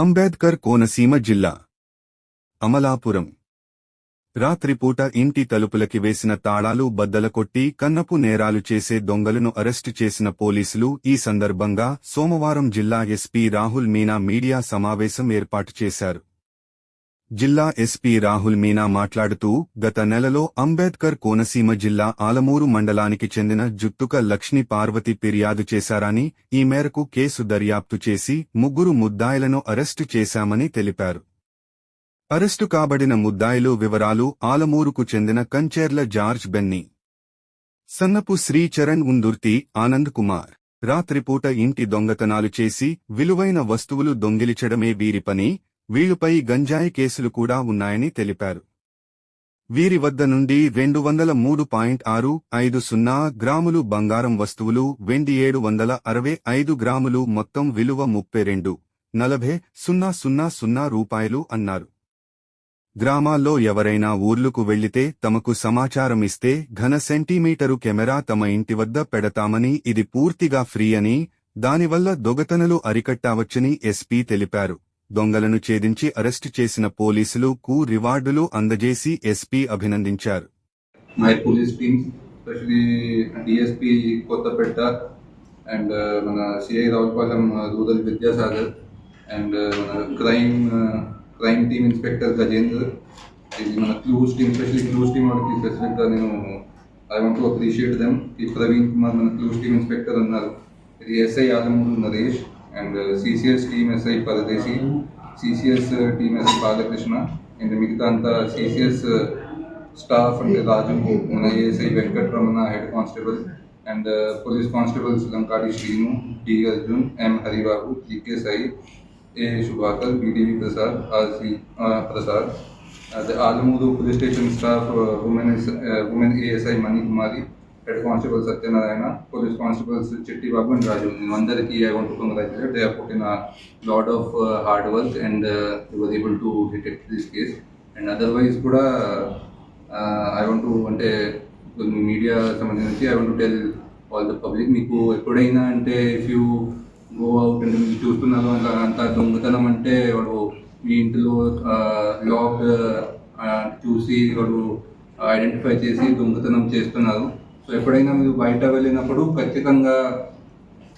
అంబేద్కర్ కోనసీమ జిల్లా అమలాపురం రాత్రిపూట ఇంటి తలుపులకి వేసిన తాళాలు బద్దలకొట్టి కన్నపు నేరాలు చేసే దొంగలను అరెస్టు చేసిన పోలీసులు ఈ సందర్భంగా సోమవారం జిల్లా ఎస్పీ రాహుల్ మీనా మీడియా సమావేశం ఏర్పాటు చేశారు. జిల్లా ఎస్పీ రాహుల్ మీనా మాట్లాడుతూ గత నెలలో అంబేద్కర్ కోనసీమ జిల్లా ఆలమూరు మండలానికి చెందిన జుత్తుక లక్ష్మీ పార్వతి ఫిర్యాదు చేశారని, ఈ మేరకు కేసు దర్యాప్తు చేసి 3 ముద్దాయిలను అరెస్టు చేశామని తెలిపారు. అరెస్టు కాబడిన ముద్దాయిలు వివరాలు: ఆలమూరుకు చెందిన కంచేర్ల జార్జ్ బెన్నీ, సన్నపు శ్రీచరణ్ ఉందుర్తి, ఆనంద్ కుమార్. రాత్రిపూట ఇంటి దొంగతనాలు చేసి విలువైన వస్తువులు దొంగిలించడమే వీరి పని. వీళ్లపై గంజాయి కేసులు కూడా ఉన్నాయని తెలిపారు. వీరి వద్ద నుండి 203.650 గ్రాములు బంగారం వస్తువులు, వెండి 765 గ్రాములు, మొత్తం విలువ 32,40,000 రూపాయలు అన్నారు. గ్రామాల్లో ఎవరైనా ఊర్లకు వెళ్లితే తమకు సమాచారం ఇస్తే ఘన సెంటీమీటరు కెమెరా తమ ఇంటి వద్ద పెడతామని, ఇది పూర్తిగా ఫ్రీ అని, దానివల్ల దొంగతనాలు అరికట్టవచ్చని ఎస్పీ తెలిపారు. దొంగలను ఛేదించి అరెస్టు చేసిన పోలీసులకు రివార్డులు అందజేసి ఎస్పీ అభినందించారు. My police teams, especially DSP Kothapeta and మన CI Ravulapalem rural Vidyasagar and మన క్రైమ్ టీమ్ ఇన్స్పెక్టర్ గజేంద్ర, ఇది మన clues team, especially clues team వాళ్ళకి స్పెసిఫిక్గా నేను I want to appreciate them. ఈ ప్రవీణ్ కుమార్ మన క్లూస్ టీమ్ ఇన్స్పెక్టర్ ఉన్నారు, ఇది SI Alamuru Naresh and CCS team SI Paradesi, CCS team SI Balakrishna and మిగతా అంతా సిసిఎస్ స్టాఫ్ అంటే రాజు, మన ASI Venkataramana head constable and police constables Lankadi Srinu, D Arjun, M Haribabu, GK Sai, A Subhakar, BDV Prasad, RC Prasad. అదే Alamuru police station staff women ASI Manikumari, head constable Satyanarayana, police constables Chitti Babu and Raju. అందరికీ I want to congratulate. They have put in a lot of hard work and they were able to detect this case. And otherwise కూడా I want to అంటే media సంబంధించి I want to tell all the public, మీకు ఎప్పుడైనా అంటే if you go out అంటే మీరు చూస్తున్నారు అంత దొంగతనం అంటే వాడు మీ ఇంటిలో లాక్ చూసి వాడు ఐడెంటిఫై చేసి దొంగతనం చేస్తున్నారు. సో ఎప్పుడైనా మీరు బయట వెళ్ళినప్పుడు ఖచ్చితంగా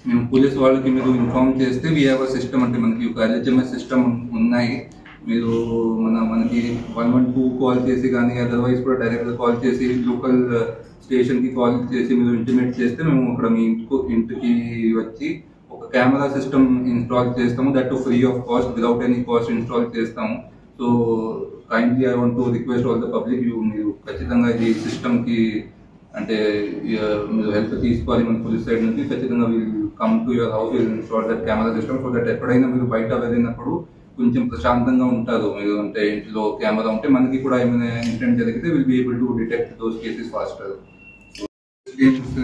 మేము పోలీస్ వాళ్ళకి మీరు ఇన్ఫార్మ్ చేస్తే వీ హ్యావ్ అ సిస్టమ్, అంటే మనకి ఒక ఎల్హెచ్ఎంఎస్ సిస్టమ్ ఉన్నాయి. మీరు మనకి 112 కాల్ చేసి కానీ అదర్వైజ్ కూడా డైరెక్ట్గా కాల్ చేసి లోకల్ స్టేషన్కి కాల్ చేసి మీరు ఇంటిమేట్ చేస్తే మేము అక్కడ మీ ఇంటికి వచ్చి ఒక కెమెరా సిస్టమ్ ఇన్స్టాల్ చేస్తాము, that too free of cost, without any cost install చేస్తాము. So kindly I want to request all the public, మీరు ఖచ్చితంగా ఈ సిస్టమ్కి అంటే మీరు హెల్ప్ తీసుకోవాలి మన పోలీస్ సైడ్ నుంచి. ఖచ్చితంగా we'll come to your house, will install that camera system so that ఎప్పుడైనా మీరు బయట వెళ్ళినప్పుడు కొంచెం ప్రశాంతంగా ఉంటారు. మీరు అంటే ఇంట్లో కెమెరా ఉంటే మనకి కూడా ఏమైనా ఇన్సిడెంట్ జరిగితే will be able to detect those cases faster. Games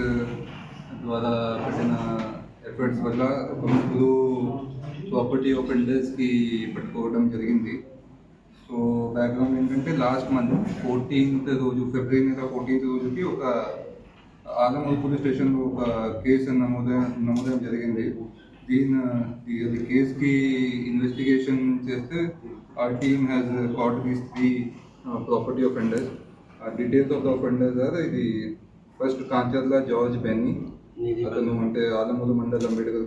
ద్వారా పెట్టిన ఎఫర్ట్స్ వల్ల ఇప్పుడు ప్రాపర్టీ ఆఫెండర్స్కి పట్టుకోవడం జరిగింది. సో బ్యాక్గ్రౌండ్ ఏంటంటే లాస్ట్ మంత్ 14th రోజు, ఫిబ్రవరి 14th రోజుకి ఒక ఆలమూరు పోలీస్ స్టేషన్లో ఒక కేసు నమోదయం జరిగింది. the కేసుకి ఇన్వెస్టిగేషన్ చేస్తే our team has caught these 3 property offenders. Details of the offenders are ఇది ఫస్ట్ కాంచర్ల జార్జ్ బెన్నీ, అతను అంటే ఆలమూరు మండలం అంబేద్కర్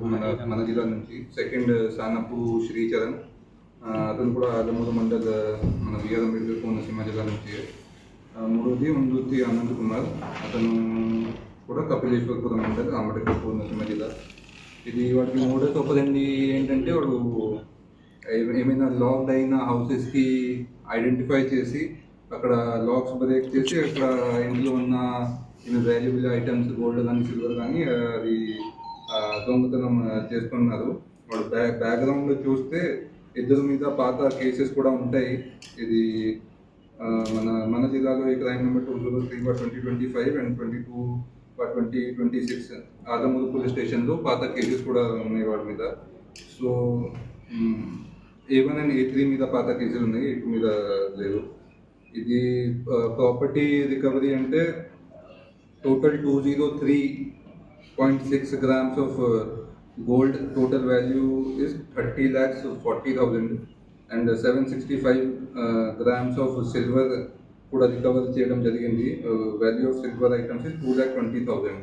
మన జిల్లా నుంచి. సెకండ్ సన్నపు శ్రీచరణ్, అతను కూడా ఆలమూరు మండల మన విఆర్ అంబేద్కర్ కోనసీమ జిల్లా నుంచి. మూడోది ఉందుర్తి ఆనంద్ కుమార్, అతను కూడా కపిలేశ్వరపురం మండల్ అంబేద్కర్ కోనసీమ జిల్లా. ఇది వాటికి మోడస్ ఆపరెండి ఏంటంటే వాడు ఏమైనా లాక్డ్ అయిన హౌసెస్కి ఐడెంటిఫై చేసి అక్కడ లాక్స్ బ్రేక్ చేసి అక్కడ ఇంట్లో ఉన్న వాల్యుబుల్ ఐటమ్స్, గోల్డ్ కానీ సిల్వర్ కానీ అది దొంగతనం చేస్తున్నారు. వాడు బ్యాక్గ్రౌండ్లో చూస్తే 2 మీద పాత కేసెస్ కూడా ఉంటాయి. ఇది మన జిల్లాలో ఈ crime number 203/2025 and 22/2026 Alamuru police స్టేషన్లో పాత కేసెస్ కూడా ఉన్నాయి వాడి మీద. సో A1 అండ్ A3 మీద పాత కేసులు ఉన్నాయి, A2 మీద లేదు. ఇది ప్రాపర్టీ రికవరీ అంటే total 203.6 grams of Gold total value is 30 lakhs 40,000 and 765 grams of silver కూడా రికవర్ చేయడం జరిగింది. Value of silver items is 2,20,000.